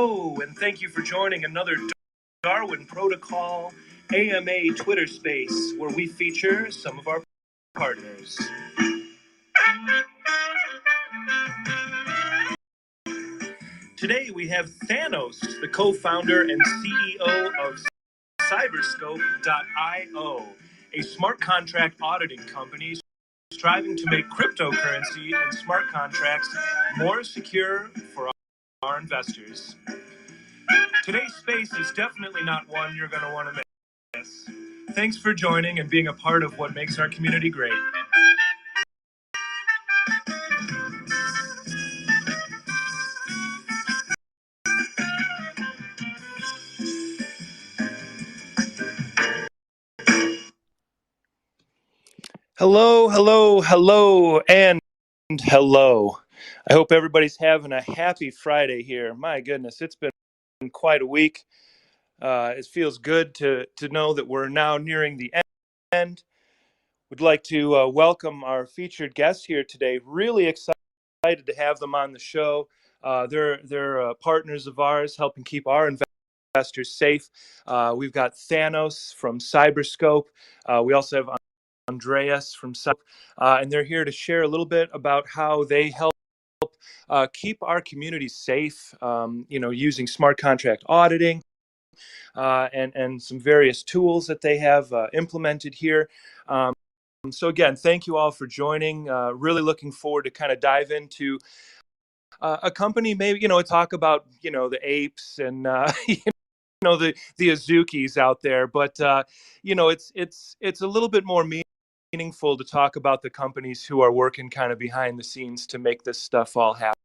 Hello, and thank you for joining another Darwin Protocol AMA Twitter space where we feature some of our partners. Today we have Thanos, the co-founder and CEO of Cyberscope.io, a smart contract auditing company striving to make cryptocurrency and smart contracts more secure for our investors. Today's space is definitely not one you're going to want to miss. Thanks for joining and being a part of what makes our community great. Hello, and hello. I hope everybody's having a happy Friday here. My goodness, it's been quite a week. It feels good to know that we're now nearing the end. Would like to welcome our featured guests here today. Really excited to have them on the show. They're partners of ours, helping keep our investors safe. We've got Thanos from Cyberscope. We also have Andreas from Cyberscope, and they're here to share a little bit about how they help keep our community safe. Using smart contract auditing and some various tools that they have implemented here. So again, thank you all for joining. Really looking forward to kind of dive into a company, maybe, talk about, the apes and, the Azukis out there. But, it's a little bit more meaningful to talk about the companies who are working kind of behind the scenes to make this stuff all happen.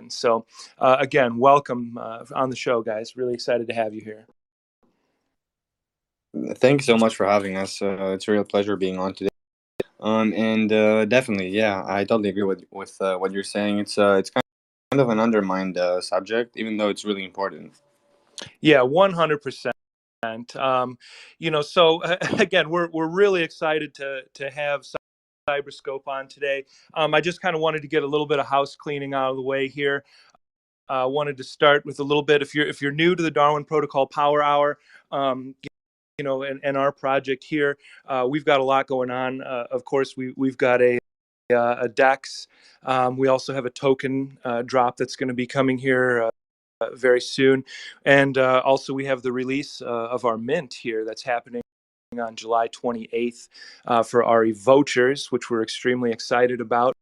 So again, welcome on the show, guys. Really excited to have you here. Thanks so much for having us. It's a real pleasure being on today. Definitely, yeah, I totally agree with what you're saying. It's kind of an undermined subject, even though it's really important. Yeah, 100%. So again, we're really excited to have Cyberscope on today. I just kind of wanted to get a little bit of house cleaning out of the way here. Wanted to start with a little bit. If you're new to the Darwin Protocol Power Hour, and our project here, we've got a lot going on. Of course, we've got a DEX. We also have a token drop that's going to be coming here very soon, and also we have the release of our mint here that's happening on July 28th for our vouchers, which we're extremely excited about.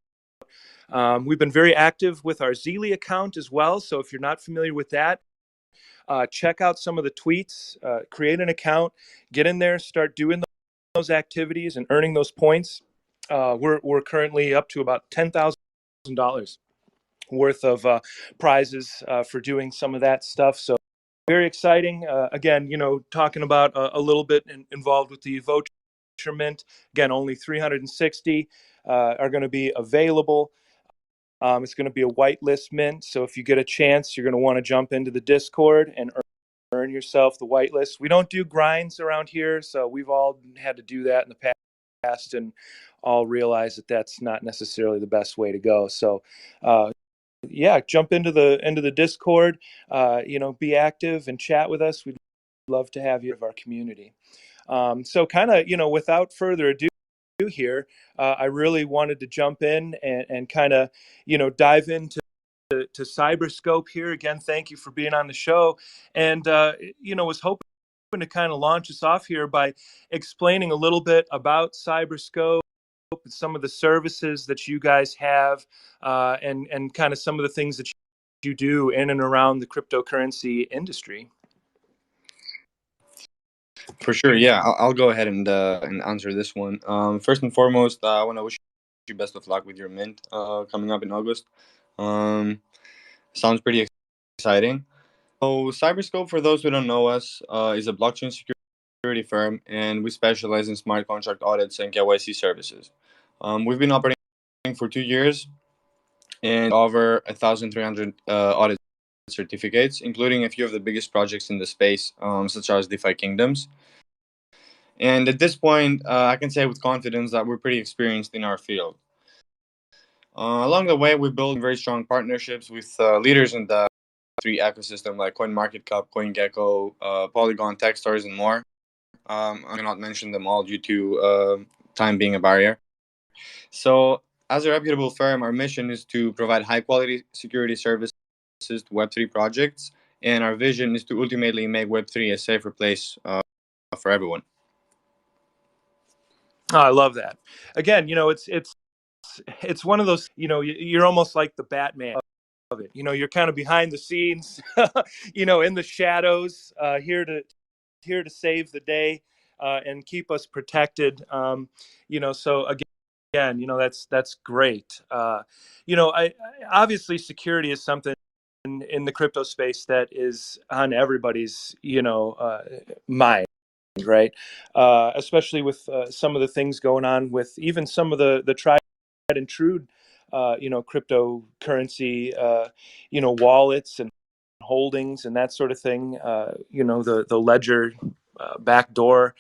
We've been very active with our Zeely account as well, so if you're not familiar with that, check out some of the tweets, create an account, get in there, start doing those activities and earning those points. We're currently up to about $10,000 worth of prizes for doing some of that stuff. So very exciting. Again, talking about a little bit involved with the voucher mint. Again, only 360 are going to be available. It's going to be a whitelist mint, so if you get a chance, you're going to want to jump into the Discord and earn yourself the whitelist. We don't do grinds around here, so we've all had to do that in the past and all realize that that's not necessarily the best way to go. So yeah, jump into the Discord, be active and chat with us. We'd love to have you of our community. So kind of, without further ado here, I really wanted to jump in and kind of, dive into Cyberscope here. Again, thank you for being on the show. And, was hoping to kind of launch us off here by explaining a little bit about Cyberscope, some of the services that you guys have, and kind of some of the things that you do in and around the cryptocurrency industry. For sure, yeah. I'll go ahead and answer this one. First and foremost, I want to wish you best of luck with your mint coming up in August. Sounds pretty exciting. So, Cyberscope, for those who don't know us, is a blockchain security firm, and we specialize in smart contract audits and KYC services. We've been operating for 2 years and over 1,300 audit certificates, including a few of the biggest projects in the space, such as DeFi Kingdoms. And at this point, I can say with confidence that we're pretty experienced in our field. Along the way, we built very strong partnerships with leaders in the Web3 ecosystem like CoinMarketCap, CoinGecko, Polygon, Techstars, and more. I cannot mention them all due to time being a barrier. So, as a reputable firm, our mission is to provide high quality security services to Web3 projects, and our vision is to ultimately make Web3 a safer place for everyone. Oh, I love that. Again, it's one of those. You're almost like the Batman of it. You're kind of behind the scenes, in the shadows, here to save the day and keep us protected. So again, that's great. I obviously security is something in the crypto space that is on everybody's mind, right? Especially with some of the things going on with even some of the tried and true, cryptocurrency, wallets and holdings and that sort of thing. The ledger backdoor.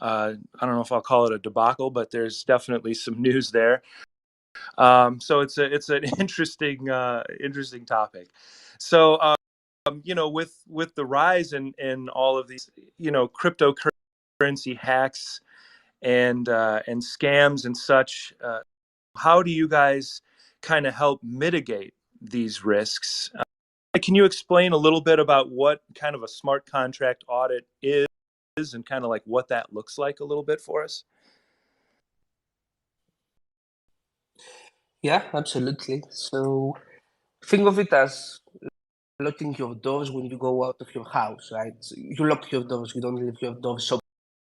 I don't know if I'll call it a debacle, but there's definitely some news there. So it's an interesting topic. So with the rise in all of these cryptocurrency hacks and scams and such, how do you guys kind of help mitigate these risks? Can you explain a little bit about what kind of a smart contract audit is and kind of like what that looks like a little bit for us? Yeah, absolutely. So think of it as locking your doors when you go out of your house, right? So you lock your doors, you don't leave your doors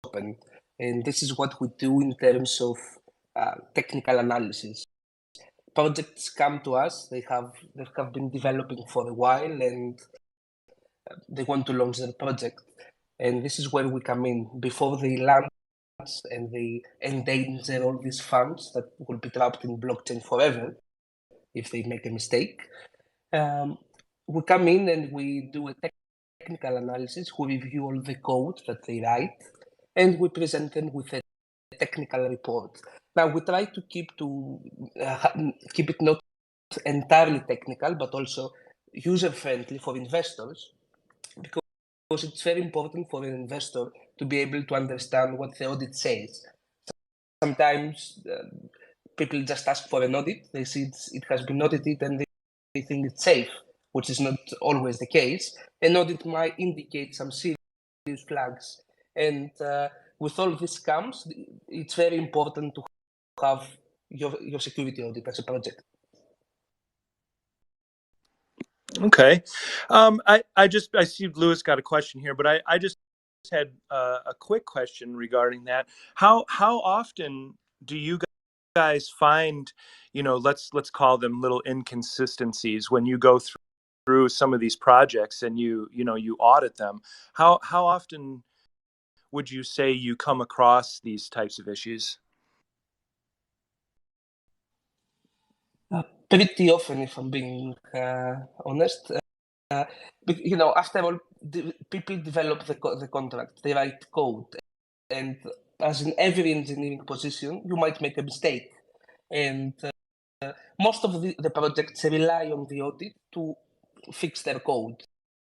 open. And this is what we do in terms of technical analysis. Projects come to us, they have been developing for a while and they want to launch their project. And this is where we come in before they launch and they endanger all these funds that will be trapped in blockchain forever if they make a mistake. We come in and we do a technical analysis. We review all the code that they write, and we present them with a technical report. Now we try to keep it not entirely technical, but also user friendly for investors, because it's very important for an investor to be able to understand what the audit says. Sometimes people just ask for an audit, they see it has been audited and they think it's safe, which is not always the case. An audit might indicate some serious flags. And with all this comes, it's very important to have your security audit as a project. Okay. I see Lewis got a question here, but I just had a quick question regarding that. How often do you guys find, let's call them little inconsistencies when you go through some of these projects and you audit them? How often would you say you come across these types of issues? Pretty often, if I'm being honest. After all, people develop the contract, they write code, and as in every engineering position, you might make a mistake. And most of the projects rely on the audit to fix their code,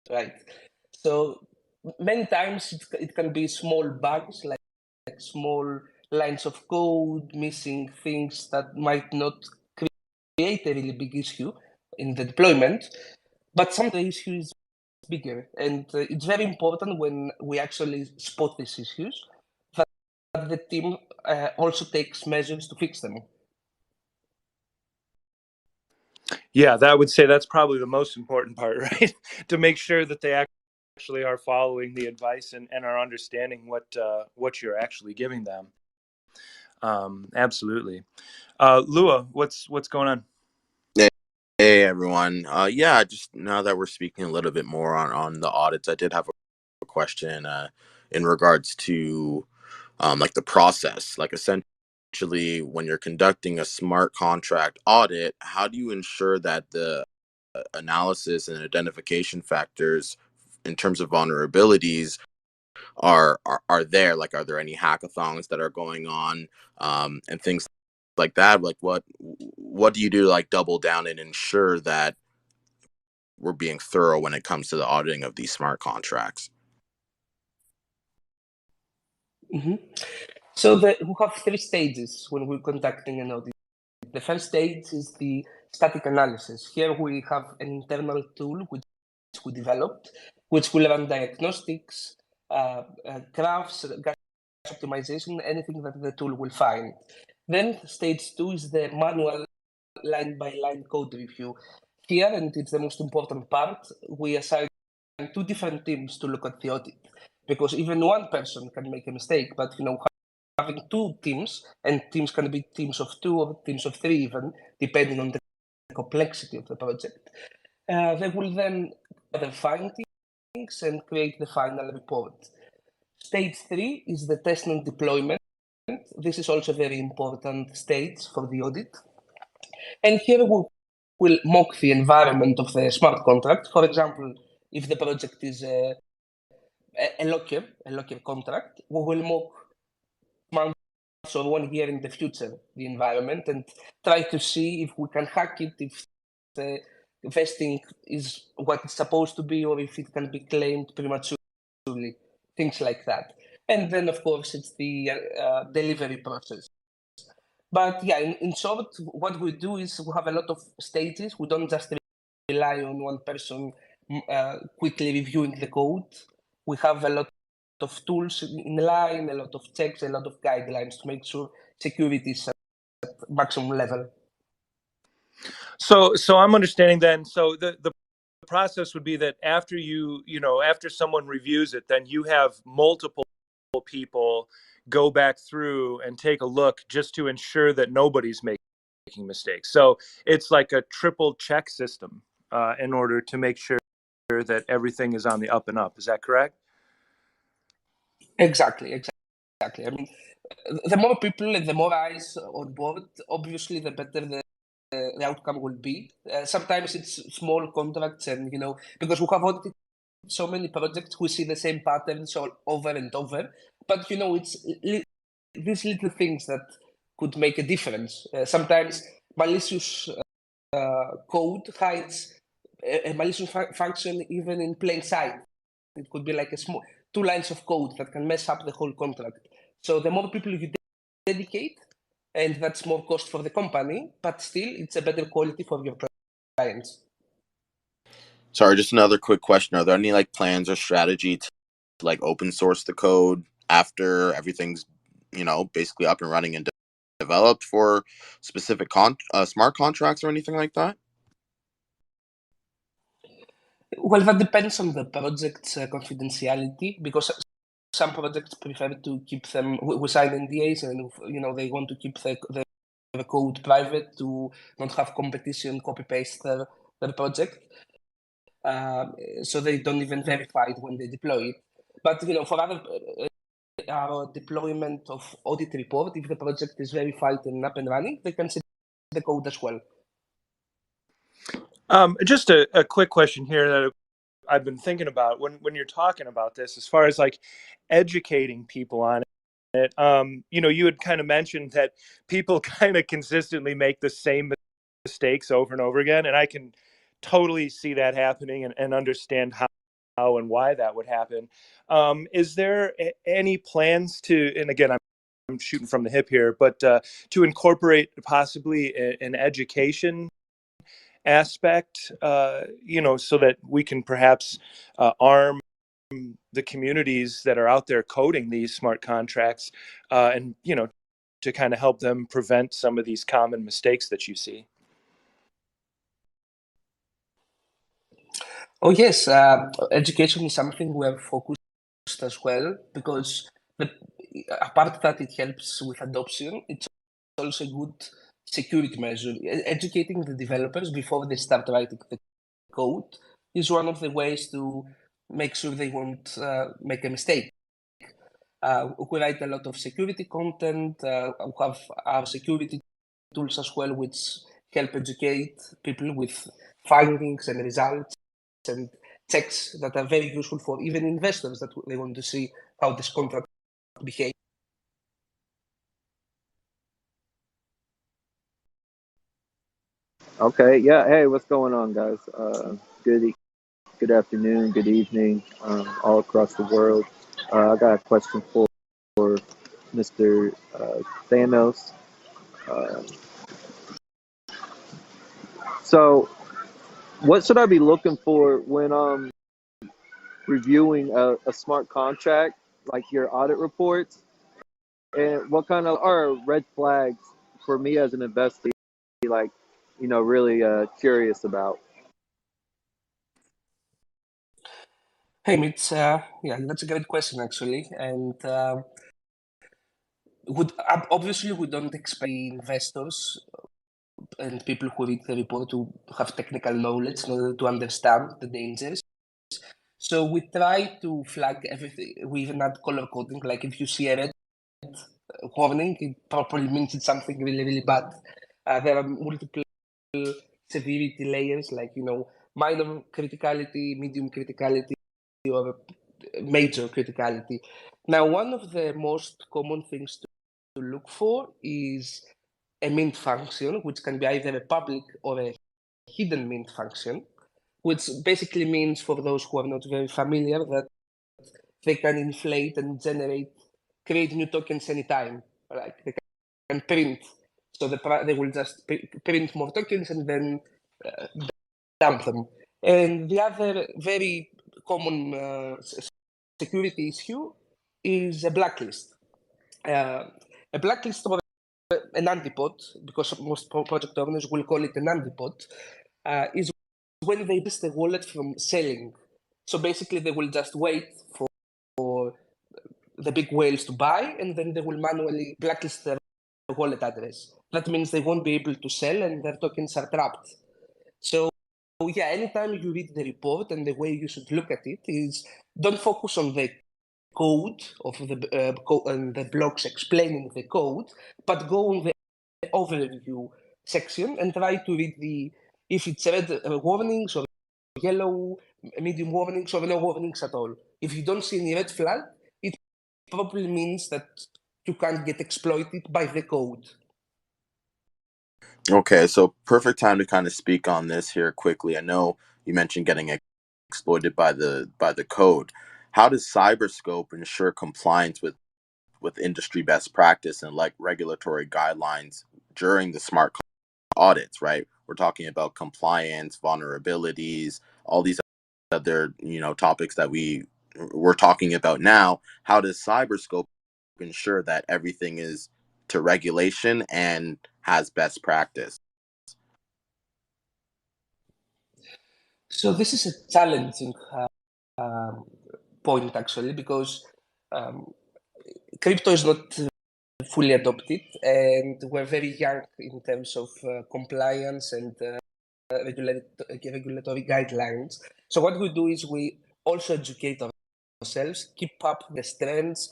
right? So many times it can be small bugs, like small lines of code, missing things that might not create a really big issue in the deployment, but some of the issue is bigger. And it's very important when we actually spot these issues that the team also takes measures to fix them. Yeah, that would say that's probably the most important part, right? To make sure that they actually are following the advice and are understanding what you're actually giving them. Absolutely. Lua, what's going on? Hey everyone. Yeah, just now that we're speaking a little bit more on the audits, I did have a question in regards to like the process. Like essentially, when you're conducting a smart contract audit, how do you ensure that the analysis and identification factors in terms of vulnerabilities are there? Like, are there any hackathons that are going on and things like that? Like, what do you do to like double down and ensure that we're being thorough when it comes to the auditing of these smart contracts? Mm-hmm. So we have three stages when we're conducting an audit. The first stage is the static analysis. Here we have an internal tool which we developed, which will run diagnostics, graphs, gas optimization, anything that the tool will find. Then stage two is the manual line-by-line code review. Here, and it's the most important part, we assign two different teams to look at the audit, because even one person can make a mistake, but having two teams, and teams can be teams of two or teams of three even, depending on the complexity of the project. They will then either find things and create the final report. Stage three is the test and deployment. This is also a very important stage for the audit. And here we will mock the environment of the smart contract. For example, if the project is a locker contract, we will mock months or 1 year in the future the environment and try to see if we can hack it, if the vesting is what it's supposed to be, or if it can be claimed prematurely, things like that. And then, of course, it's the delivery process. But yeah, in short, what we do is we have a lot of stages. We don't just rely on one person quickly reviewing the code. We have a lot of tools in line, a lot of checks, a lot of guidelines to make sure security is at maximum level. So I'm understanding then. So the process would be that after after someone reviews it, then you have multiple people go back through and take a look just to ensure that nobody's making mistakes. So it's like a triple check system in order to make sure that everything is on the up and up. Is that correct? Exactly. I mean, the more people and the more eyes on board, obviously, the better the outcome will be. Sometimes it's small contracts, and because we have audited so many projects, we see the same patterns all over and over. But it's these little things that could make a difference. Sometimes malicious code hides a malicious function even in plain sight. It could be like a small 2 lines of code that can mess up the whole contract. So the more people you dedicate, and that's more cost for the company, but still it's a better quality for your clients. Sorry, just another quick question. Are there any plans or strategy to open source the code after everything's basically up and running and developed for specific smart contracts or anything like that? Well, that depends on the project's confidentiality, because some projects prefer to keep them. We sign NDAs, and they want to keep the code private to not have competition copy paste their project. So they don't even verify it when they deploy it. But for other our deployment of audit report, if the project is verified and up and running, they can see the code as well. Just a quick question here that I've been thinking about when you're talking about this, as far as educating people on it. You had kind of mentioned that people kind of consistently make the same mistakes over and over again, and I can totally see that happening and understand how and why that would happen. Is there any plans to, and again, I'm shooting from the hip here, but to incorporate possibly an education aspect, so that we can perhaps arm the communities that are out there coding these smart contracts, and to kind of help them prevent some of these common mistakes that you see? Oh yes, education is something we have focused as well, because apart that it helps with adoption, it's also a good security measure. Educating the developers before they start writing the code is one of the ways to make sure they won't make a mistake. We write a lot of security content. We have our security tools as well, which help educate people with findings and results and checks that are very useful for even investors that they want to see how this contract behaves. Okay, yeah. Hey, what's going on, guys? Good afternoon, good evening, all across the world. I got a question for Mr. Thanos. Uh, so, what should I be looking for when reviewing a smart contract, like your audit reports, and what kind of are red flags for me as an investor, like, really curious about? Hey, Mitch. Yeah, that's a great question actually, and obviously we don't expect investors and people who read the report to have technical knowledge in order to understand the dangers. So we try to flag everything. We even add color coding. Like if you see a red warning, it probably means it's something really, really bad. There are multiple severity layers, like minor criticality, medium criticality, or major criticality. Now, one of the most common things to look for is a mint function, which can be either a public or a hidden mint function, which basically means, for those who are not very familiar, that they can inflate and create new tokens anytime. Like they can print, so they will just print more tokens and then dump them. And the other very common security issue is a blacklist. A blacklist or an antipod, because most project owners will call it an antipod, is when they miss the wallet from selling. So basically, they will just wait for the big whales to buy, and then they will manually blacklist their wallet address. That means they won't be able to sell, and their tokens are trapped. So yeah, anytime you read the report, and the way you should look at it is, don't focus on the code of the blocks explaining the code, but go on the overview section and try to read if it's red warnings or yellow medium warnings or no warnings at all. If you don't see any red flag, it probably means that you can't get exploited by the code. Okay, so perfect time to kind of speak on this here quickly. I know you mentioned getting exploited by the code. How does Cyberscope ensure compliance with industry best practice and like regulatory guidelines during the smart audits, right? We're talking about compliance, vulnerabilities, all these other, topics that we're talking about now. How does Cyberscope ensure that everything is to regulation and has best practice? So this is a challenging point actually, because crypto is not fully adopted, and we're very young in terms of compliance and regulatory guidelines. So what we do is we also educate ourselves, keep up the trends.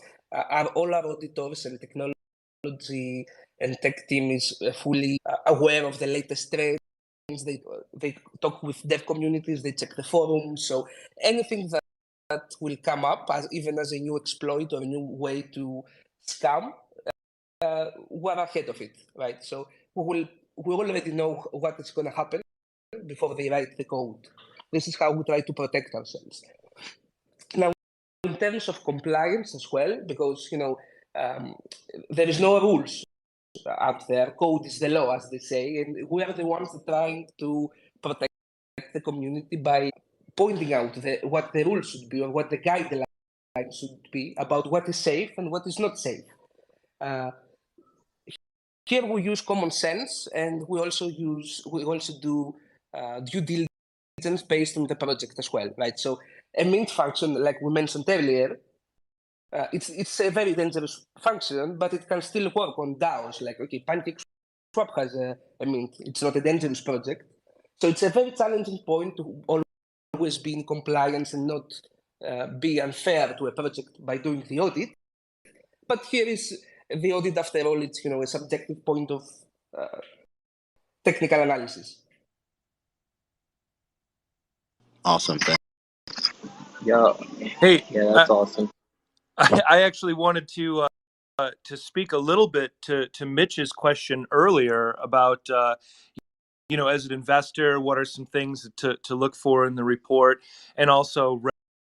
All our auditors and technology and tech team is fully aware of the latest trends. They talk with dev communities, they check the forums. So anything that will come up, even as a new exploit or a new way to scam, we're ahead of it, right? So we already know what is going to happen before they write the code. This is how we try to protect ourselves. Now, in terms of compliance as well, because there is no rules out there. Code is the law, as they say, and we are the ones that trying to protect the community by pointing out what the rules should be or what the guidelines should be about what is safe and what is not safe. Here we use common sense, and we also do due diligence based on the project as well, right? So a mint function, like we mentioned earlier, it's a very dangerous function, but it can still work on DAOs. Like, okay, PancakeSwap has a mint. It's not a dangerous project. So it's a very challenging point to always be in compliance and not be unfair to a project by doing the audit. But here is the audit, after all, it's a subjective point of technical analysis. Awesome. Yeah, Hey, yeah, that's awesome. I actually wanted to speak a little bit to Mitch's question earlier about as an investor, what are some things to look for in the report, and also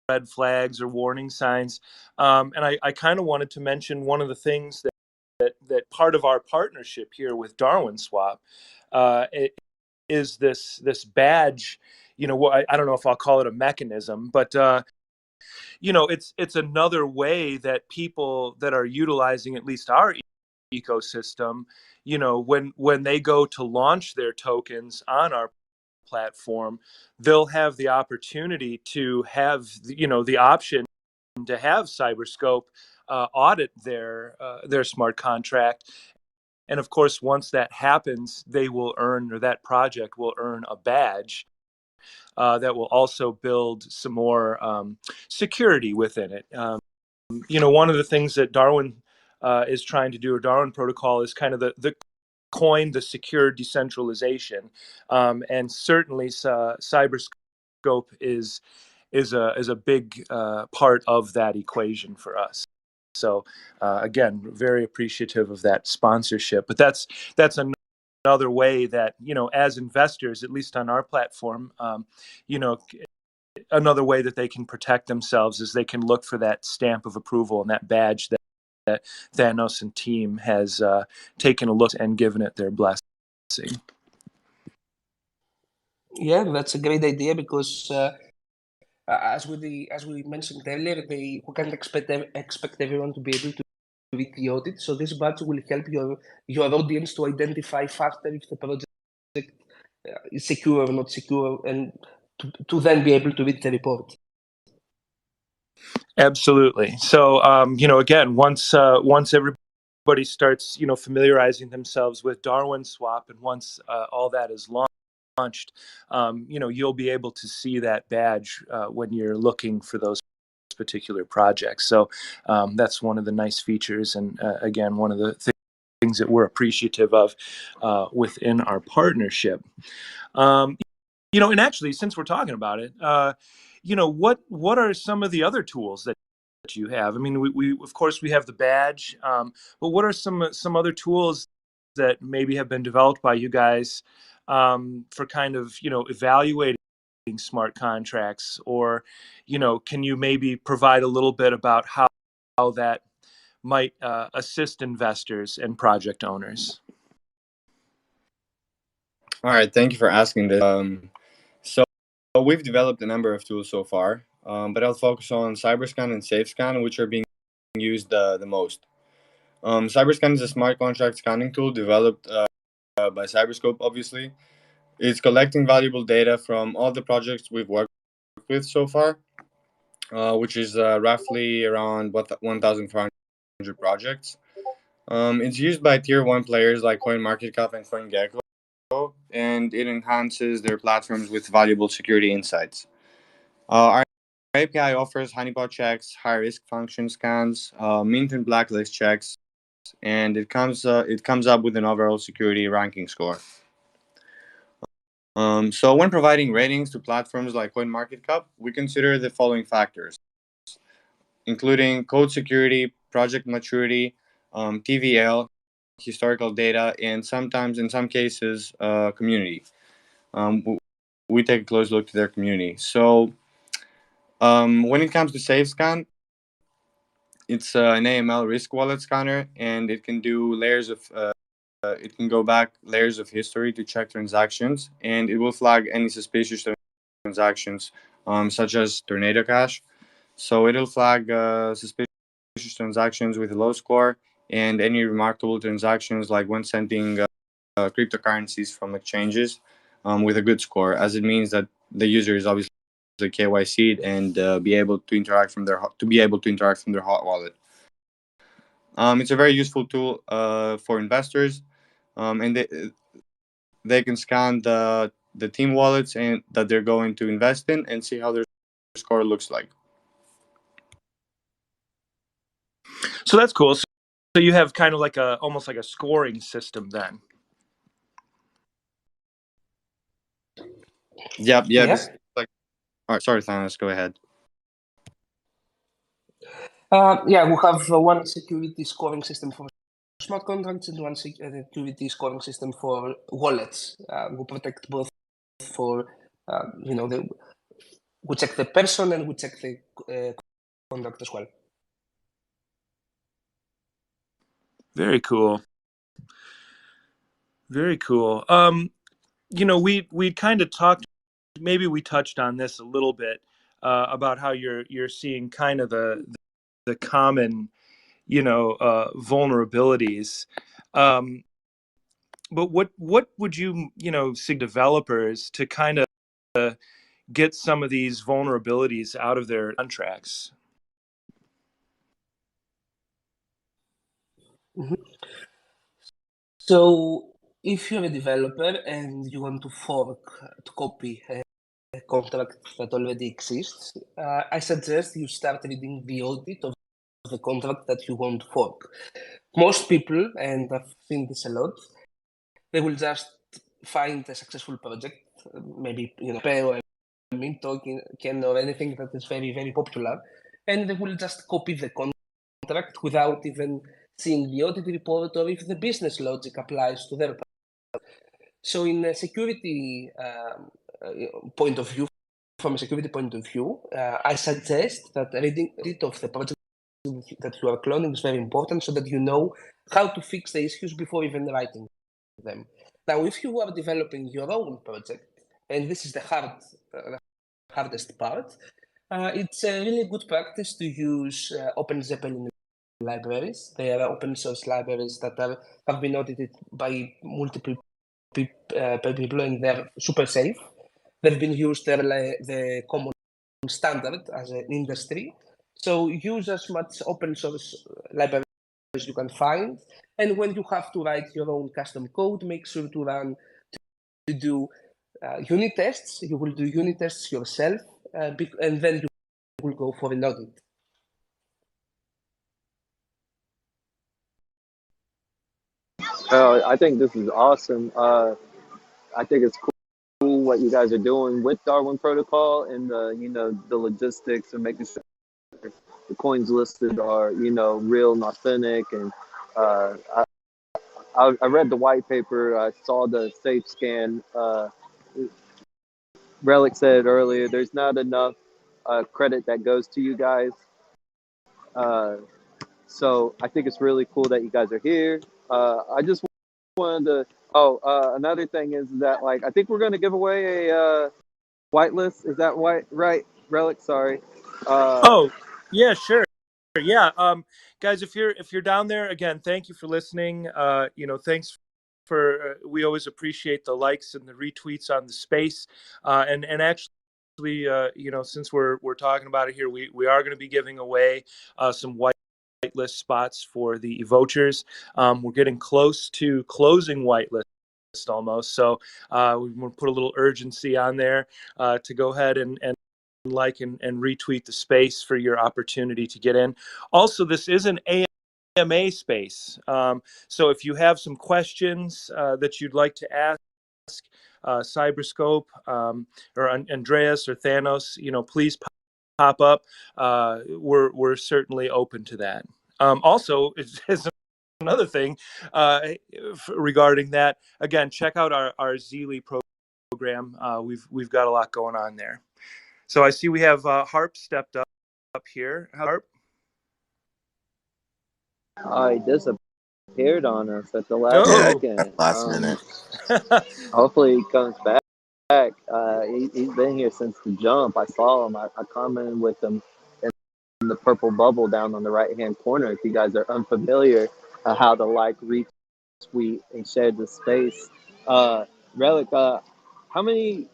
red flags or warning signs. And I kind of wanted to mention one of the things that part of our partnership here with Darwin Swap is this badge. I don't know if I'll call it a mechanism, but it's another way that people that are utilizing at least our ecosystem, when they go to launch their tokens on our platform, they'll have the opportunity to have the option to have Cyberscope audit their smart contract. And of course, once that happens, they will earn, or that project will earn, a badge that will also build some more security within it. One of the things that Darwin is trying to do, or Darwin Protocol, is kind of the coin, the secure decentralization, and certainly Cyberscope is a big part of that equation for us. So again, very appreciative of that sponsorship. But that's another way that, as investors, at least on our platform, another way that they can protect themselves is they can look for that stamp of approval and that badge that Thanos and team has taken a look and given it their blessing. Yeah, that's a great idea because as we mentioned earlier, we can't expect everyone to be able to read the audit. So this badge will help your audience to identify faster if the project is secure or not secure, and to then be able to read the report. Absolutely. So again, once everybody starts familiarizing themselves with Darwin Swap, and once all that is launched, you'll be able to see that badge when you're looking for those particular projects. So that's one of the nice features, and again, one of the things that we're appreciative of within our partnership. And actually, since we're talking about it, what are some of the other tools that you have? I mean, we of course we have the badge, but what are some other tools that maybe have been developed by you guys for kind of evaluating smart contracts, or can you maybe provide a little bit about how that might assist investors and project owners? All right, thank you for asking this. So we've developed a number of tools so far, but I'll focus on Cyberscan and SafeScan, which are being used the most. Cyberscan is a smart contract scanning tool developed by Cyberscope, obviously. It's collecting valuable data from all the projects we've worked with so far, which is roughly around 1,400 projects. It's used by tier 1 players like CoinMarketCap and CoinGecko, and it enhances their platforms with valuable security insights. Our API offers honeypot checks, high-risk function scans, mint and blacklist checks, and it comes up with an overall security ranking score. So when providing ratings to platforms like CoinMarketCap, we consider the following factors, including code security, project maturity, TVL, historical data, and sometimes, in some cases, community. We take a close look to their community. So when it comes to SafeScan, it's an AML risk wallet scanner, and it can do it can go back layers of history to check transactions, and it will flag any suspicious transactions, such as Tornado Cash. So it'll flag suspicious transactions with a low score, and any remarkable transactions like when sending cryptocurrencies from exchanges with a good score, as it means that the user is obviously KYC'd and be able to interact from their hot wallet. It's a very useful tool for investors, and they can scan the team wallets and that they're going to invest in and see how their score looks like. So that's cool. So you have kind of like almost like a scoring system then. Yeah. Yeah. All right, sorry, Thanos, go ahead. Yeah, we have one security scoring system for smart contracts and one security scoring system for wallets. We protect both for, we check the person and we check the conduct as well. Very cool. Very cool. We kind of talked, maybe we touched on this a little bit about how you're seeing kind of the common, vulnerabilities. But what would you see developers to kind of get some of these vulnerabilities out of their contracts? Mm-hmm. So if you're a developer and you want to copy a contract that already exists, I suggest you start reading the audit of the contract that you want to fork. Most people, and I've seen this a lot, they will just find a successful project, maybe Pay or Mint token or anything that is very, very popular, and they will just copy the contract without even seeing the audit report or if the business logic applies to their product. So in a security point of view, from a security point of view, I suggest that reading of the project that you are cloning is very important so that you know how to fix the issues before even writing them. Now, if you are developing your own project, and this is the hardest part, it's a really good practice to use Open Zeppelin libraries. They are open source libraries that have been audited by multiple people and they're super safe. They've been used, they're the common standard as an industry. So use as much open source libraries as you can find. And when you have to write your own custom code, make sure to do unit tests. You will do unit tests yourself, and then you will go for an audit. I think this is awesome. I think it's cool what you guys are doing with Darwin Protocol and the logistics and making sure the coins listed are real and authentic. And I read the white paper. I saw the safe scan. Relic said earlier, there's not enough credit that goes to you guys. So I think it's really cool that you guys are here. I just wanted to. Another thing is that I think we're going to give away a whitelist. Is that right? Relic, sorry. Oh, yeah, sure. Yeah, guys, if you're down there, again, thank you for listening. Thanks for we always appreciate the likes and the retweets on the space, and actually, since we're talking about it here, we are going to be giving away some whitelist spots for the vouchers. We're getting close to closing whitelist almost, so we want to put a little urgency on there to go ahead and like and retweet the space for your opportunity to get in. Also, this is an AMA space. So if you have some questions that you'd like to ask Cyberscope or Andreas or Thanos, please pop up. We're certainly open to that. Also, it's another thing regarding that. Again, check out our Zeely program. We've got a lot going on there. So I see we have Harp stepped up here. Harp? He disappeared on us at the last Yeah, second. last minute. Hopefully he comes back. He's been here since the jump. I saw him. I commented with him in the purple bubble down on the right-hand corner. If you guys are unfamiliar, how to retweet, and share the space. Relic, how many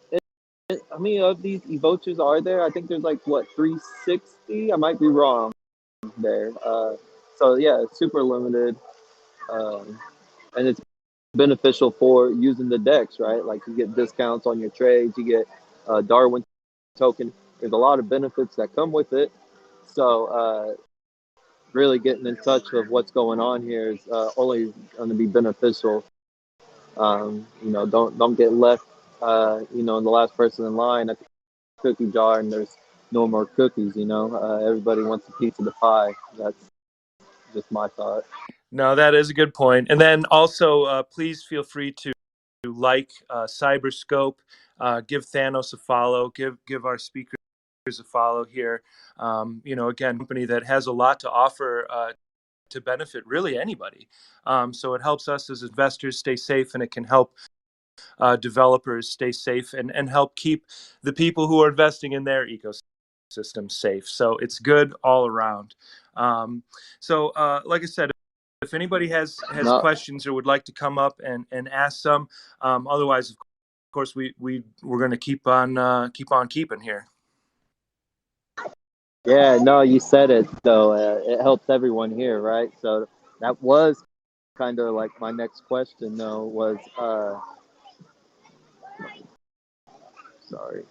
of these e-vouchers are there? I think there's 360. I might be wrong there. So yeah, it's super limited, and it's beneficial for using the DEX, right? Like you get discounts on your trades, you get Darwin token. There's a lot of benefits that come with it. So really getting in touch with what's going on here is only going to be beneficial. Don't get left, in the last person in line at the cookie jar, and there's no more cookies. Everybody wants a piece of the pie. That's just my thought. No, that is a good point. And then also, please feel free to like Cyberscope, give Thanos a follow, give our speakers a follow here. Again, company that has a lot to offer to benefit really anybody. So it helps us as investors stay safe, and it can help developers stay safe and help keep the people who are investing in their ecosystem safe. So it's good all around. Like I said, if anybody has No, questions or would like to come up and ask some, otherwise, of course, we're going to keep on keeping here. yeah, no, you said it though. It helps everyone here, right? So that was kind of like my next question, though, was sorry,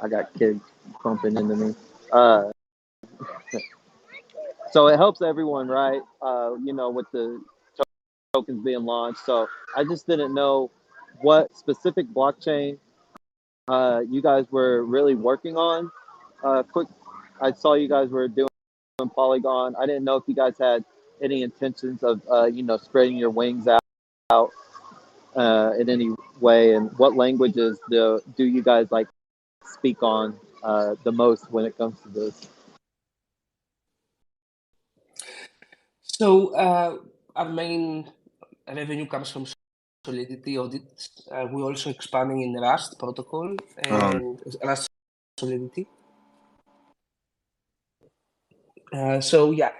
I got kids bumping into me. Uh, so it helps everyone, right? With the tokens being launched. So I just didn't know what specific blockchain you guys were really working on. Quick, I saw you guys were doing Polygon. I didn't know if you guys had any intentions of spreading your wings out in any way, and what languages do you guys like speak on the most when it comes to this? So our main revenue comes from Solidity audits. We're also expanding in Rust protocol and Rust Solidity. So yeah,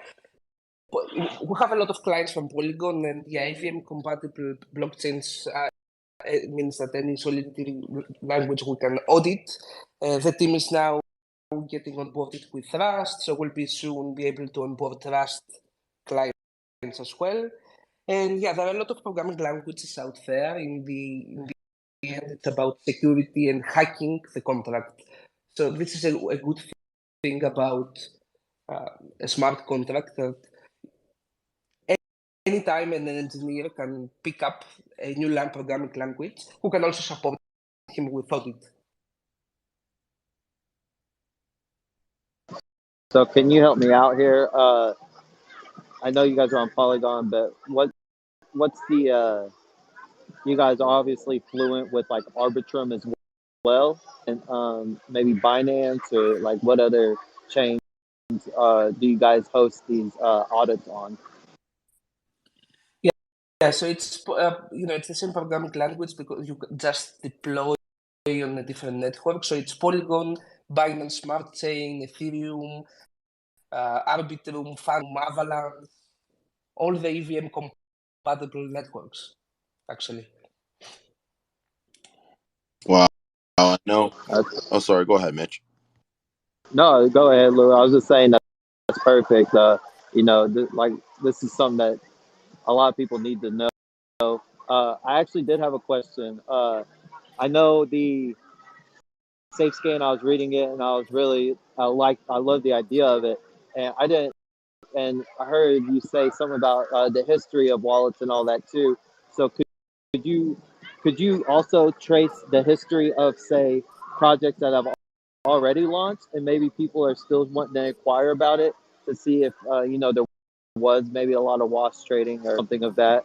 we have a lot of clients from Polygon, and yeah, EVM compatible blockchains it means that any Solidity language we can audit. The team is now getting onboarded with Rust, so we'll be soon be able to onboard Rust clients as well. And yeah, there are a lot of programming languages out there. In the end, it's about security and hacking the contract. So this is a good thing about a smart contract, that anytime an engineer can pick up a new programming language who can also support him with audit. So can you help me out here? I know you guys are on Polygon, but what's the you guys are obviously fluent with like Arbitrum as well, and maybe Binance, or like what other chains do you guys host these audits on? Yeah, so it's it's the same programming language because you just deploy on a different network. So it's Polygon, Binance Smart Chain, Ethereum, Arbitrum, Phantom, Avalanche, all the EVM compatible networks, actually. Wow. No. That's, Oh, sorry. Go ahead, Mitch. no, go ahead, Lou. I was just saying that's perfect. This is something that a lot of people need to know. I actually did have a question. I know the safe scan. I was reading it, and I love the idea of it, and I didn't. And I heard you say something about the history of wallets and all that too. So could you could you also trace the history of, say, projects that have already launched, and maybe people are still wanting to inquire about it to see if there was maybe a lot of wash trading or something of that?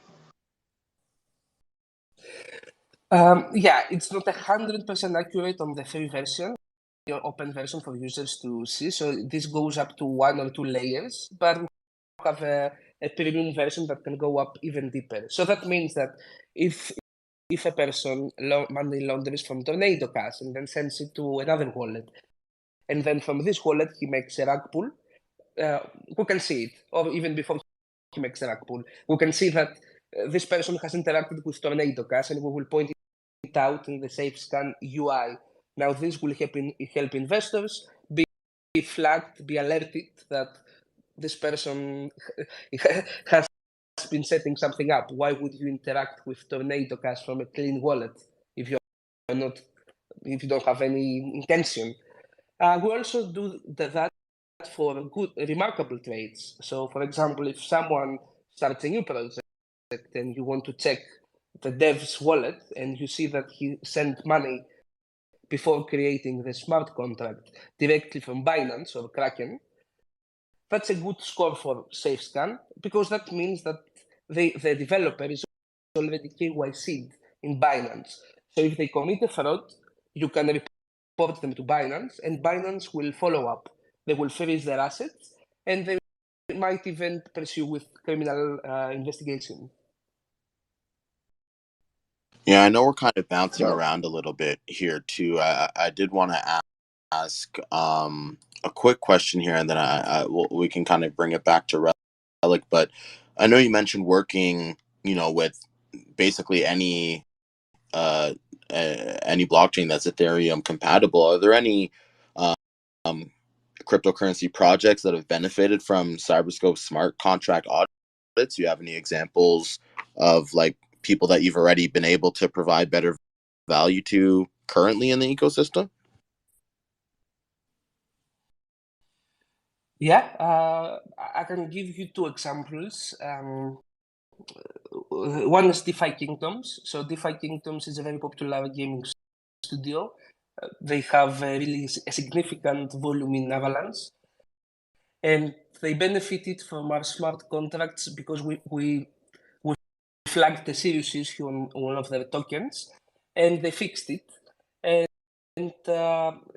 Yeah, it's not 100% accurate on the free version, your open version for users to see. So this goes up to 1 or 2 layers, but we have a premium version that can go up even deeper. So that means that if a person money launders from Tornado Cash and then sends it to another wallet, and then from this wallet he makes a rug pull, we can see it, or even before he makes a rug pull, we can see that this person has interacted with Tornado Cash, and we will point it out in the SafeScan UI. Now this will help investors be flagged, be alerted that this person has been setting something up. Why would you interact with Tornado Cash from a clean wallet if you don't have any intention? We also do that for good, remarkable trades. So, for example, if someone starts a new project and you want to check the dev's wallet and you see that he sent money before creating the smart contract directly from Binance or Kraken, that's a good score for SafeScan, because that means that the developer is already KYC'd in Binance. So if they commit a fraud, you can report them to Binance, and Binance will follow up. They will freeze their assets, and they might even pursue with criminal investigation. Yeah, I know we're kind of bouncing around a little bit here too. I did want to ask a quick question here, and then we can kind of bring it back to Relic. But I know you mentioned working, with basically any blockchain that's Ethereum compatible. Are there any um, cryptocurrency projects that have benefited from Cyberscope smart contract audits? Do you have any examples of like people that you've already been able to provide better value to currently in the ecosystem? Yeah, I can give you two examples. One is DeFi Kingdoms. So DeFi Kingdoms is a very popular gaming studio. They have a significant volume in Avalanche, and they benefited from our smart contracts because we flagged the serious issue on one of their tokens, and they fixed it. And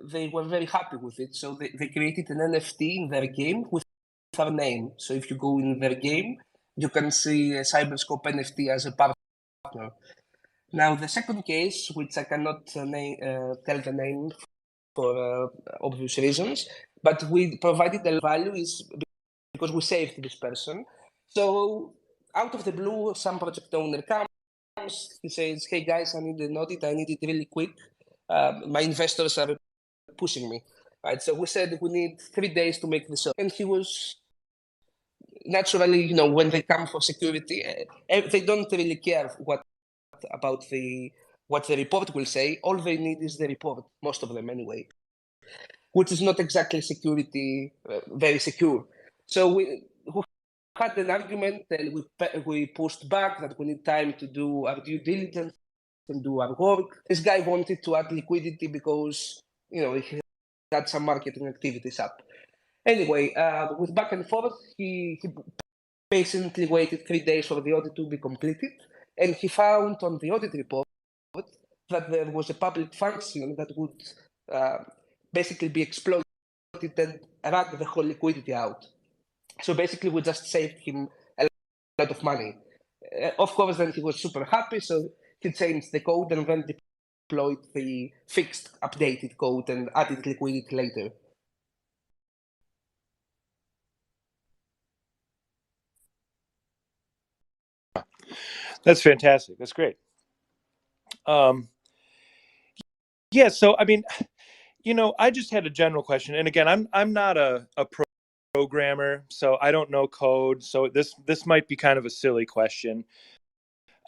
they were very happy with it. So they created an NFT in their game with our name. So if you go in their game, you can see a Cyberscope NFT as a partner. Now, the second case, which I cannot tell the name for obvious reasons, but we provided the value is because we saved this person. So out of the blue, some project owner comes, he says, "Hey guys, I need an audit. I need it really quick. My investors are pushing me." Right. So we said we need 3 days to make this up, and he was naturally, when they come for security, they don't really care what the report will say. All they need is the report, most of them anyway, which is not exactly security very secure. So we had an argument, and we pushed back that we need time to do our due diligence and do our work. This guy wanted to add liquidity because he had some marketing activities up. Anyway, with back and forth, he patiently waited 3 days for the audit to be completed, and he found on the audit report that there was a public function that would basically be exploited and rug the whole liquidity out. So basically, we just saved him a lot of money. Of course, then he was super happy, so he changed the code and then deployed the fixed, updated code and added liquidity later. That's fantastic. That's great. Yeah. So, I mean, I just had a general question, and again, I'm not a programmer, so I don't know code. So this might be kind of a silly question.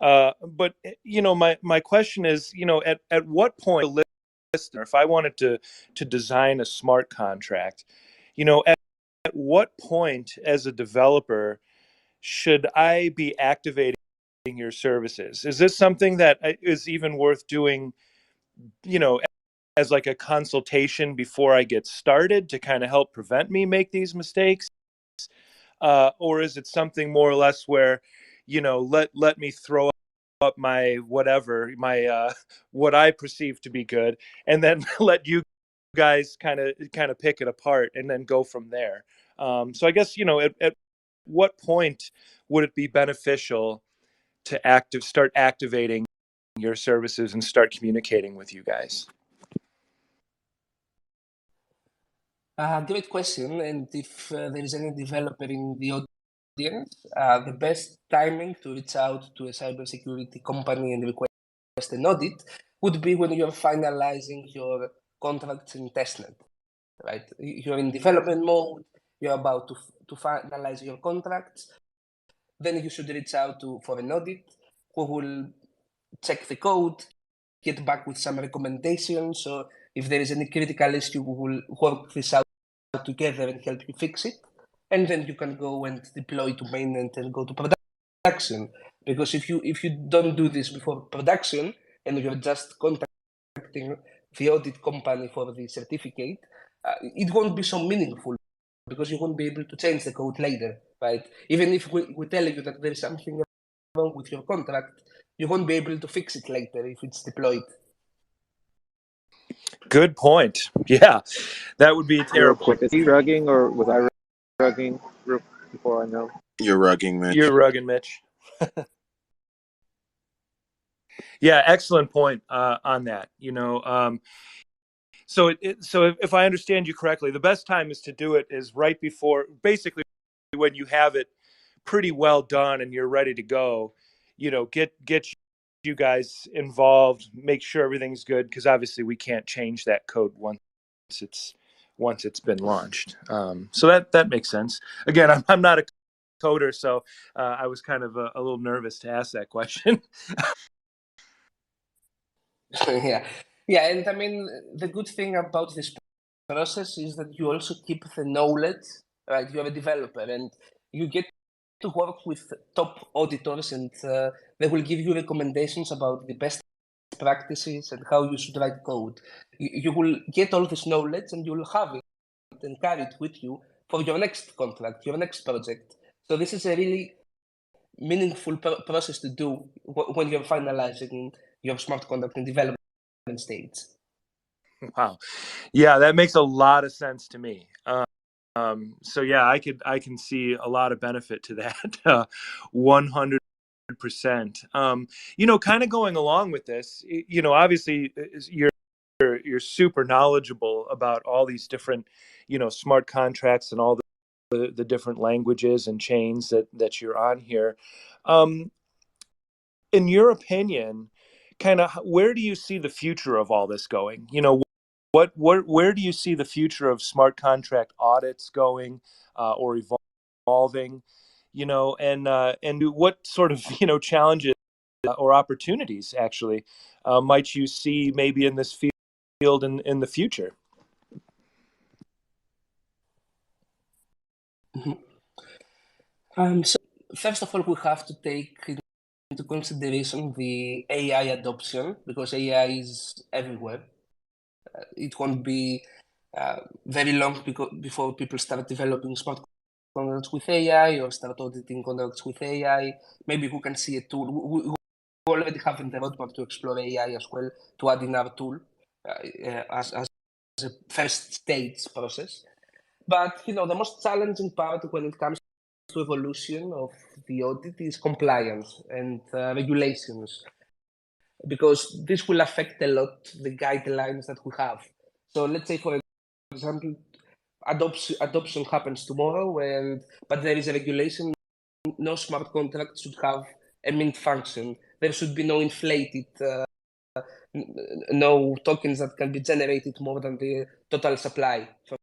But my question is, at what point, a listener, if I wanted to design a smart contract, at what point as a developer should I be activating your services? Is this something that is even worth doing, as like a consultation before I get started to kind of help prevent me make these mistakes? Or is it something more or less where, let me throw up my whatever, my what I perceive to be good, and then let you guys kind of pick it apart and then go from there. So I guess, at what point would it be beneficial to start activating your services and start communicating with you guys? Great question. And if there is any developer in the audience, the best timing to reach out to a cybersecurity company and request an audit would be when you're finalizing your contracts in testnet, right? You're in development mode, you're about to finalize your contracts, then you should reach out for an audit who will check the code, get back with some recommendations. So if there is any critical issue, we will work this out together and help you fix it. And then you can go and deploy to mainnet and go to production. Because if you don't do this before production and you're just contacting the audit company for the certificate, it won't be so meaningful because you won't be able to change the code later, right? Even if we tell you that there's something wrong with your contract, you won't be able to fix it later if it's deployed. Good point. Yeah, that would be Real terrible. quick, is he rugging or was I rugging before I know? You're rugging, Mitch. You're rugging, Mitch. Yeah, excellent point on that. So if I understand you correctly, the best time is to do it is right before, basically when you have it pretty well done and you're ready to go. Get you guys involved, make sure everything's good, because obviously we can't change that code once it's been launched. So that makes sense. Again, I'm not a coder, so I was kind of a little nervous to ask that question. Yeah, and I mean, the good thing about this process is that you also keep the knowledge, right? You are a developer and you get to work with top auditors, and they will give you recommendations about the best practices and how you should write code. You will get all this knowledge and you will have it and carry it with you for your next contract, your next project. So this is a really meaningful process to do when you're finalizing your smart contract in development stage. Wow. Yeah, that makes a lot of sense to me. So yeah, I can see a lot of benefit to that. 100%. Kind of going along with this, obviously you're super knowledgeable about all these different, smart contracts and all the different languages and chains that you're on here. In your opinion, kind of where do you see the future of all this going? Where do you see the future of smart contract audits going or evolving? And what sort of challenges or opportunities actually might you see maybe in this field in the future? So first of all, we have to take into consideration the AI adoption, because AI is everywhere. It won't be very long before people start developing smart contracts with AI or start auditing contracts with AI. Maybe we can see a tool. We already have in the roadmap to explore AI as well, to add in our tool as a first stage process. But the most challenging part when it comes to evolution of the audit is compliance and regulations, because this will affect a lot the guidelines that we have. So let's say, for example, adoption happens tomorrow, but there is a regulation: no smart contract should have a mint function. There should be no inflated, no tokens that can be generated more than the total supply from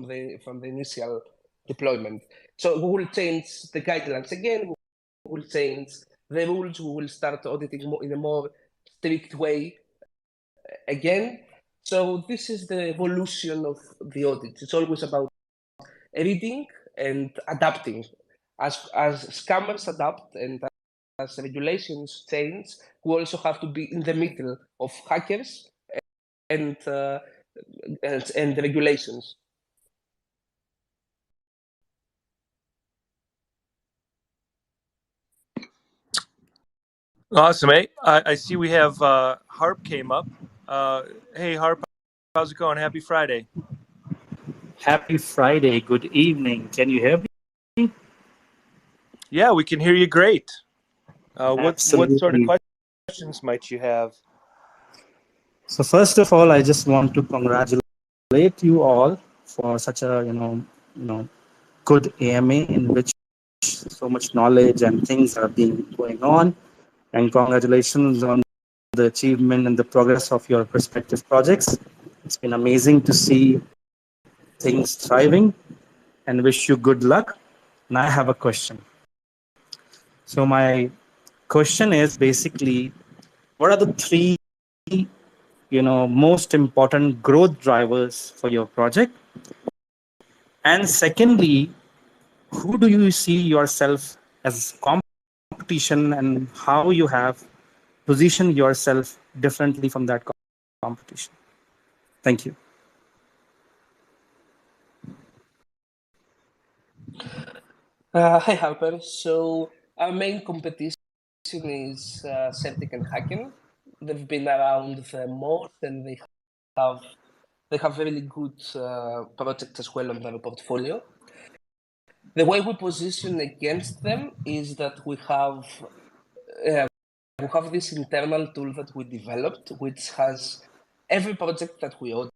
the initial deployment. So we will change the guidelines again. We will change the rules. We will start auditing in a more strict way again. So this is the evolution of the audit. It's always about reading and adapting. As scammers adapt and as regulations change, we also have to be in the middle of hackers and and regulations. Awesome. Hey, I see we have Harp came up. Hey, Harp, how's it going? Happy Friday. Happy Friday. Good evening. Can you hear me? Yeah, we can hear you great. What sort of Absolutely. questions might you have? So first of all, I just want to congratulate you all for such a good AMA in which so much knowledge and things are being going on. And congratulations on the achievement and the progress of your respective projects. It's been amazing to see things thriving, and wish you good luck. And I have a question. So my question is basically, what are the three most important growth drivers for your project? And secondly, who do you see yourself as competition, and how you have positioned yourself differently from that competition? Thank you. Hi, Harper. So our main competition is Celtic and Hacken. They've been around for more, and they have really good projects as well on their portfolio. The way we position against them is that we have this internal tool that we developed, which has every project that we audit,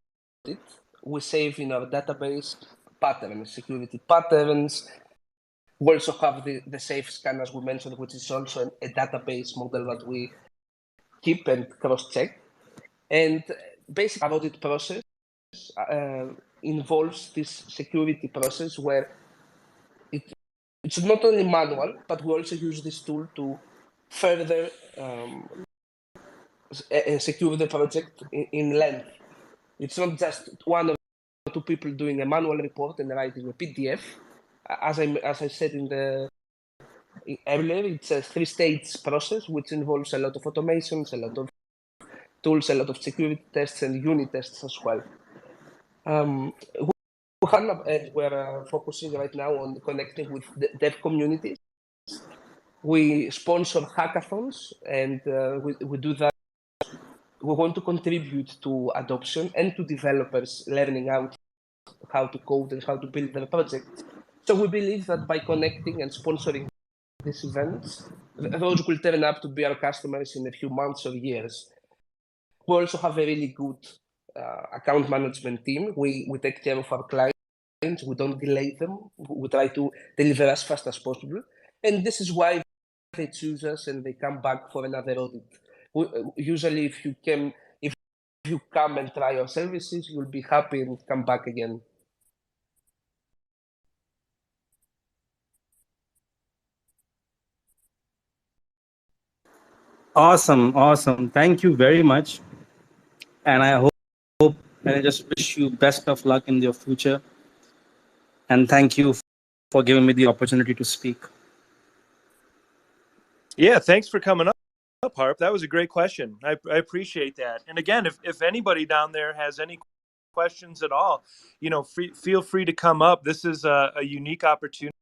we save in our database patterns, security patterns. We also have the safe scan, as we mentioned, which is also a database model that we keep and cross-check. And basically, our audit process involves this security process where it's not only manual, but we also use this tool to further secure the project in length. It's not just one or two people doing a manual report and writing a PDF. As I said earlier, it's a three-stage process which involves a lot of automations, a lot of tools, a lot of security tests, and unit tests as well. We're focusing right now on connecting with the dev communities. We sponsor hackathons, and we do that. We want to contribute to adoption and to developers learning out how to code and how to build their projects. So we believe that by connecting and sponsoring these events, those will turn up to be our customers in a few months or years. We also have a really good account management team. We take care of our clients. We don't delay them. We try to deliver as fast as possible. And this is why they choose us and they come back for another audit. Usually, if you come and try our services, you'll be happy and come back again. Awesome, awesome. Thank you very much. And I hope and I just wish you best of luck in your future. And thank you for giving me the opportunity to speak. Yeah, thanks for coming up, Harp. That was a great question. I appreciate that. And again, if anybody down there has any questions at all, feel free to come up. This is a unique opportunity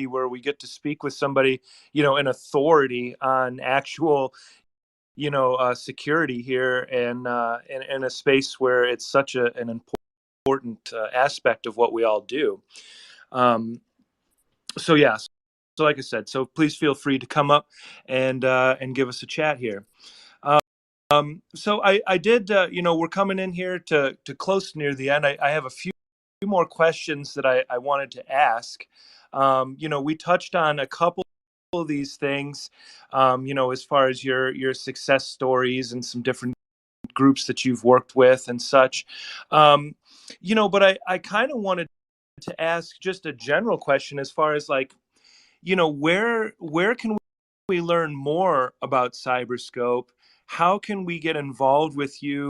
where we get to speak with somebody, an authority on actual, security here, and in a space where it's such an important aspect of what we all do. So yeah, so like I said, so please feel free to come up and give us a chat here. So I did, we're coming in here to close near the end. I have a few more questions that I wanted to ask. We touched on a couple of these things, as far as your success stories and some different groups that you've worked with and such. But I kind of wanted to ask just a general question as far as like, where can we learn more about Cyberscope? How can we get involved with you?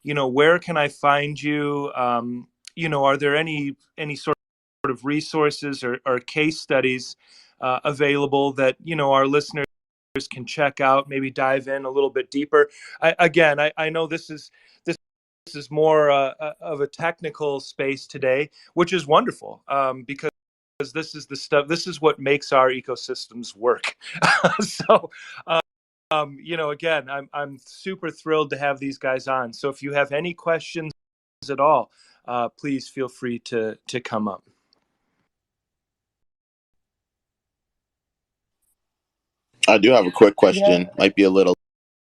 Where can I find you? Are there any sort of resources or case studies available that our listeners can check out? Maybe dive in a little bit deeper. I know this is more of a technical space today, which is wonderful, because this is the stuff. This is what makes our ecosystems work. So, again, I'm super thrilled to have these guys on. So if you have any questions at all, please feel free to come up. I do have a quick question. Yeah. Might be a little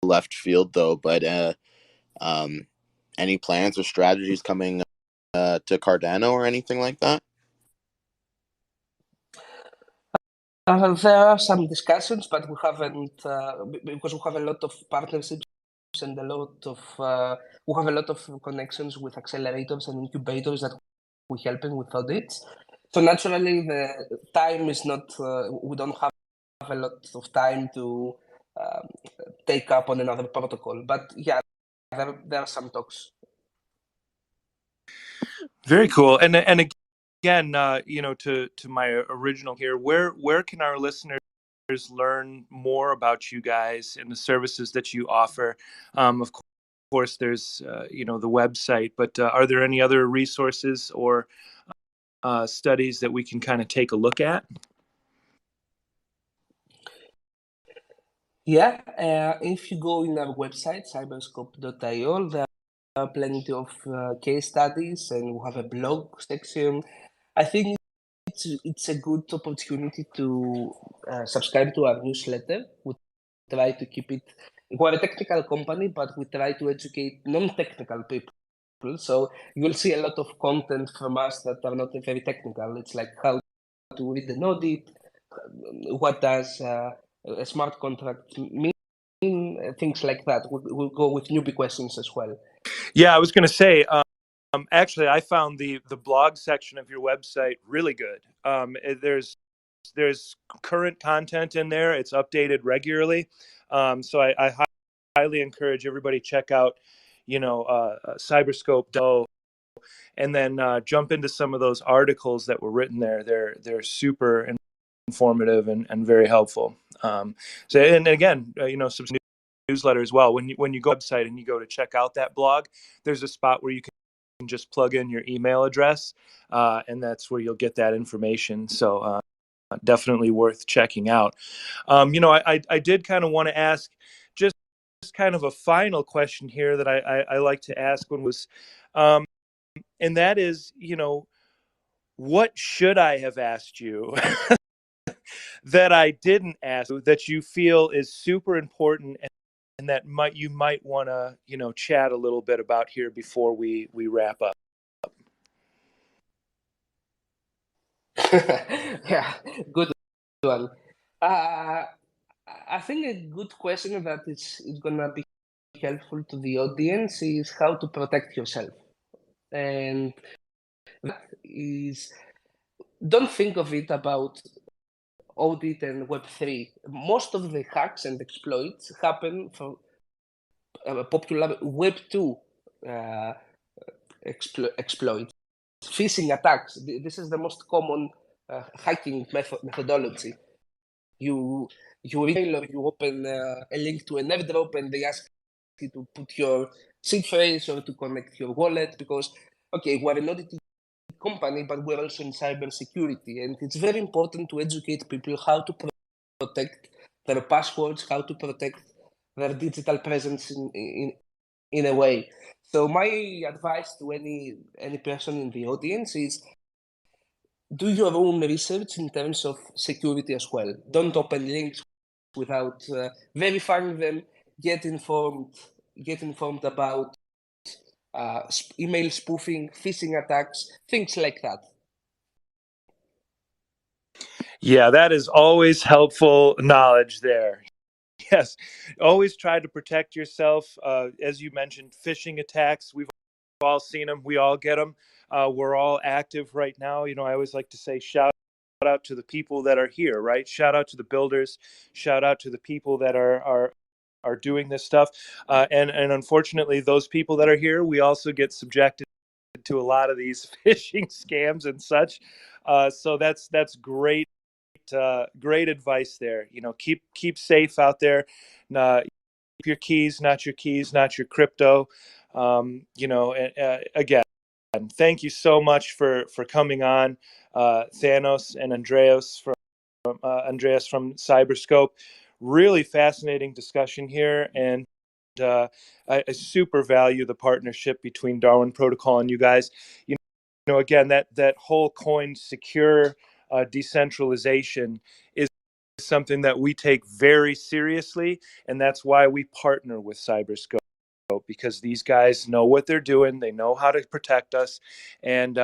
left field though, but any plans or strategies coming to Cardano or anything like that? There are some discussions, but we haven't, because we have a lot of partnerships and we have a lot of connections with accelerators and incubators that we're helping with audits. So naturally, the time is not, we don't have a lot of time to take up on another protocol. But yeah, there are some talks. Very cool. And again, to my original here, where can our listeners learn more about you guys and the services that you offer? Of course, there's the website, but are there any other resources or studies that we can kind of take a look at? Yeah, if you go in our website, cyberscope.io, there are plenty of case studies, and we have a blog section. I think it's a good opportunity to subscribe to our newsletter. We try to keep it. We're a technical company, but we try to educate non-technical people. So you'll see a lot of content from us that are not very technical. It's like how to read an audit, what does a smart contract mean, things like that. We'll go with newbie questions as well. Yeah, I was going to say, actually, I found the blog section of your website really good. There's current content in there. It's updated regularly. So I highly encourage everybody check out, Cyberscope, and then jump into some of those articles that were written there. They're super informative and very helpful. So, and again, some newsletter as well. When you go to the website and you go to check out that blog, there's a spot where you can just plug in your email address, and that's where you'll get that information. So definitely worth checking out. I did kind of want to ask just kind of a final question here that I like to ask and that is, what should I have asked you that I didn't ask you that you feel is super important and that you might want to, chat a little bit about here before we wrap up? Yeah, good one. I think a good question that is gonna be helpful to the audience is how to protect yourself. And that is, don't think of it about audit and Web3. Most of the hacks and exploits happen from popular Web2 exploits. Phishing attacks. This is the most common hacking methodology. You email or you open a link to an airdrop and they ask you to put your seed phrase or to connect your wallet because, okay, we're an auditing company, but we're also in cybersecurity. And it's very important to educate people how to protect their passwords, how to protect their digital presence in a way. So my advice to any person in the audience is do your own research in terms of security as well. Don't open links without verifying them. Get informed about email spoofing, phishing attacks, things like that. Yeah, that is always helpful knowledge there. Yes, always try to protect yourself. As you mentioned, phishing attacks, we've all seen them. We all get them. We're all active right now. I always like to say shout out to the people that are here, right? Shout out to the builders. Shout out to the people that are doing this stuff. And unfortunately, those people that are here, we also get subjected to a lot of these phishing scams and such. So that's great. Great advice there. Keep safe out there. Keep your keys, not your crypto. Again, thank you so much for coming on, Thanos and Andreas from Cyberscope. Really fascinating discussion here, and I super value the partnership between Darwin Protocol and you guys. Again, that whole coin secure decentralization is something that we take very seriously, and that's why we partner with Cyberscope, because these guys know what they're doing. They know how to protect us, and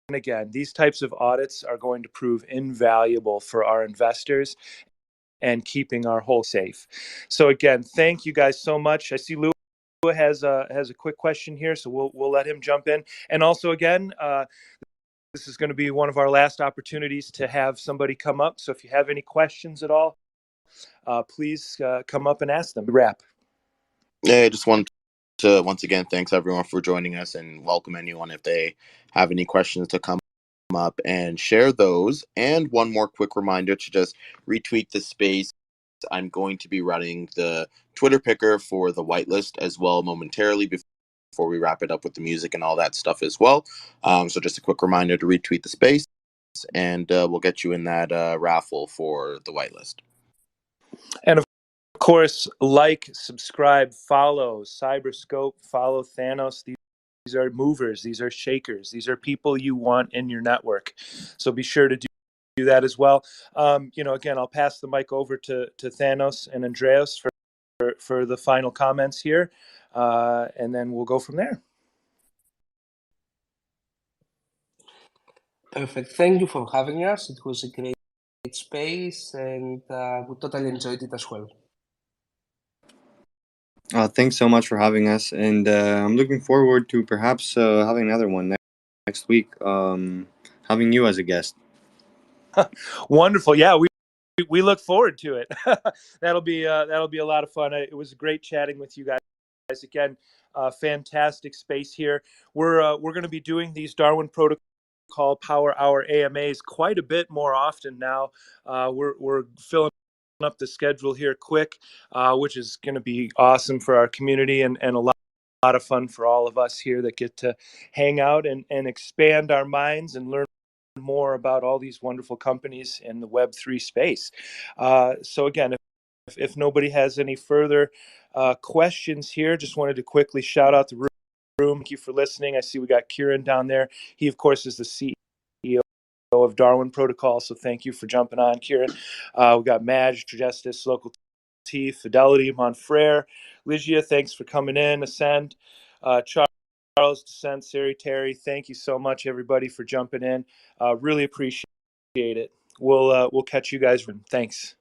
again, these types of audits are going to prove invaluable for our investors and keeping our whole safe. So again, thank you guys so much. I see Lou has a quick question here, so we'll let him jump in. And also, again, this is going to be one of our last opportunities to have somebody come up. So if you have any questions at all, please come up and ask them. Wrap. Yeah, I just want to once again thanks everyone for joining us and welcome anyone if they have any questions to come up and share those. And one more quick reminder to just retweet the space. I'm going to be running the Twitter picker for the whitelist as well momentarily before we wrap it up with the music and all that stuff as well. So just a quick reminder to retweet the space, and we'll get you in that raffle for the whitelist. And of course, like, subscribe, follow Cyberscope, follow Thanos. These are movers, these are shakers, these are people you want in your network. So be sure to do that as well. Again, I'll pass the mic over to Thanos and Andreas for the final comments here, and then we'll go from there. Perfect. Thank you for having us. It was a great space, and we totally enjoyed it as well. Thanks so much for having us, and I'm looking forward to perhaps having another one next week. Having you as a guest. Wonderful. Yeah, we look forward to it. That'll be a lot of fun. It was great chatting with you guys again. Fantastic space here. We're going to be doing these Darwin Protocol Power Hour AMAs quite a bit more often now. We're filling up the schedule here quick, which is going to be awesome for our community and a lot of fun for all of us here that get to hang out and expand our minds and learn more about all these wonderful companies in the Web3 space. So again, if nobody has any further questions here, just wanted to quickly shout out the room. Thank you for listening. I see we got Kieran down there. He, of course, is the CEO of Darwin Protocol, so thank you for jumping on, Kieran. We got Madge, Justice, Local T, Fidelity, Monfrere, Ligia, thanks for coming in. Ascend, Charles, Descent, Siri, Terry, thank you so much, everybody, for jumping in. Really appreciate it. We'll catch you guys. Thanks.